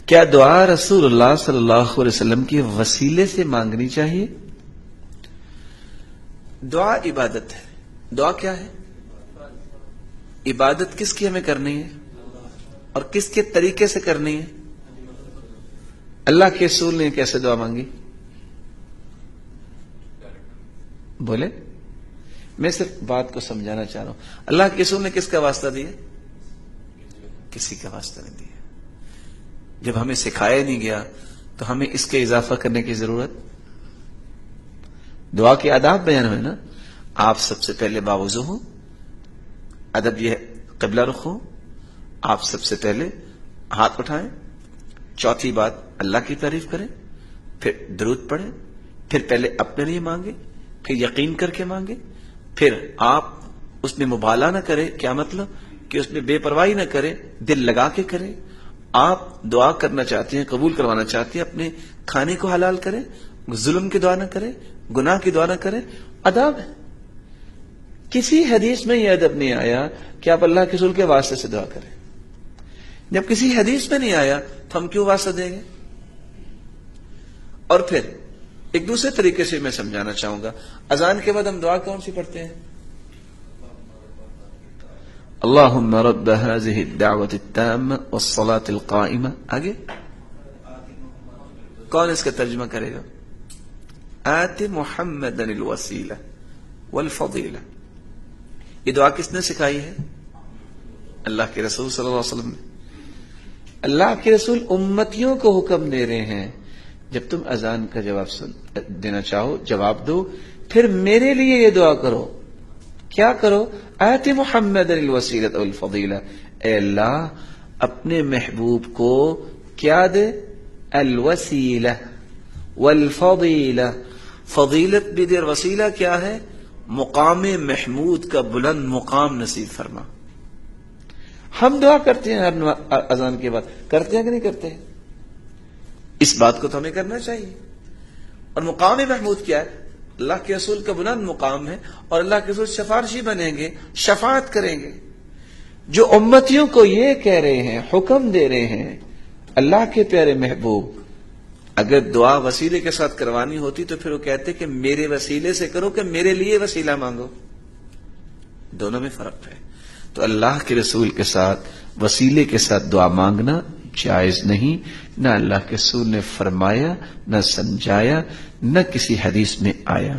کیا دعا رسول اللہ صلی اللہ علیہ وسلم کے وسیلے سے مانگنی چاہیے؟ دعا عبادت ہے. دعا کیا ہے؟ عبادت کس کی ہمیں کرنی ہے اور کس کے طریقے سے کرنی ہے؟ اللہ کے رسول نے کیسے دعا مانگی؟ بولے، میں صرف بات کو سمجھانا چاہ رہا ہوں. اللہ کے رسول نے کس کا واسطہ دیا؟ کسی کا واسطہ نہیں دیا. جب ہمیں سکھایا نہیں گیا تو ہمیں اس کے اضافہ کرنے کی ضرورت. دعا کے آداب بیان ہوئے نا. آپ سب سے پہلے باوضو ہو، ادب یہ قبلہ رخ ہو. آپ سب سے پہلے ہاتھ اٹھائیں. چوتھی بات اللہ کی تعریف کریں، پھر درود پڑھیں، پھر پہلے اپنے لیے مانگے، پھر یقین کر کے مانگے، پھر آپ اس میں مبالغہ نہ کریں. کیا مطلب؟ کہ اس میں بے پرواہی نہ کریں، دل لگا کے کریں. آپ دعا کرنا چاہتے ہیں، قبول کروانا چاہتے ہیں، اپنے کھانے کو حلال کریں، ظلم کی دعا نہ کریں، گناہ کی دعا نہ کریں. ادب ہے. کسی حدیث میں یہ ادب نہیں آیا کہ آپ اللہ کے رسول کے واسطے سے دعا کریں. جب کسی حدیث میں نہیں آیا تو ہم کیوں واسطہ دیں گے؟ اور پھر ایک دوسرے طریقے سے میں سمجھانا چاہوں گا. اذان کے بعد ہم دعا کون سی پڑھتے ہیں؟ اللہم رب هذه الدعوة التامة والصلاة القائمة. آگے کون اس کا ترجمہ کرے گا؟ آت محمدا الوسیلہ والفضیلہ. یہ دعا کس نے سکھائی ہے؟ اللہ کے رسول صلی اللہ علیہ وسلم نے. اللہ کے رسول امتیوں کو حکم دے رہے ہیں، جب تم اذان کا جواب دینا چاہو جواب دو، پھر میرے لیے یہ دعا کرو. کیا کرو؟ آت محمد الوسیلۃ والفضیلہ. اے اللہ اپنے محبوب کو کیا دے؟ الوسیلہ والفضیلہ. فضیلت بھی دے. وسیلہ کیا ہے؟ مقام محمود کا بلند مقام نصیب فرما. ہم دعا کرتے ہیں ہر اذان کے بعد، کرتے ہیں کہ نہیں کرتے ہیں؟ اس بات کو تو ہمیں کرنا چاہیے. اور مقام محمود کیا ہے؟ اللہ کے رسول کا بلند مقام ہے، اور اللہ کے رسول سفارشی بنیں گے، شفاعت کریں گے. جو امتیوں کو یہ کہہ رہے ہیں، حکم دے رہے ہیں، اللہ کے پیارے محبوب اگر دعا وسیلے کے ساتھ کروانی ہوتی تو پھر وہ کہتے کہ میرے وسیلے سے کرو کہ میرے لیے وسیلہ مانگو. دونوں میں فرق ہے. تو اللہ کے رسول کے ساتھ وسیلے کے ساتھ دعا مانگنا جائز نہیں. نہ اللہ کے رسول نے فرمایا، نہ سمجھایا، نہ کسی حدیث میں آیا.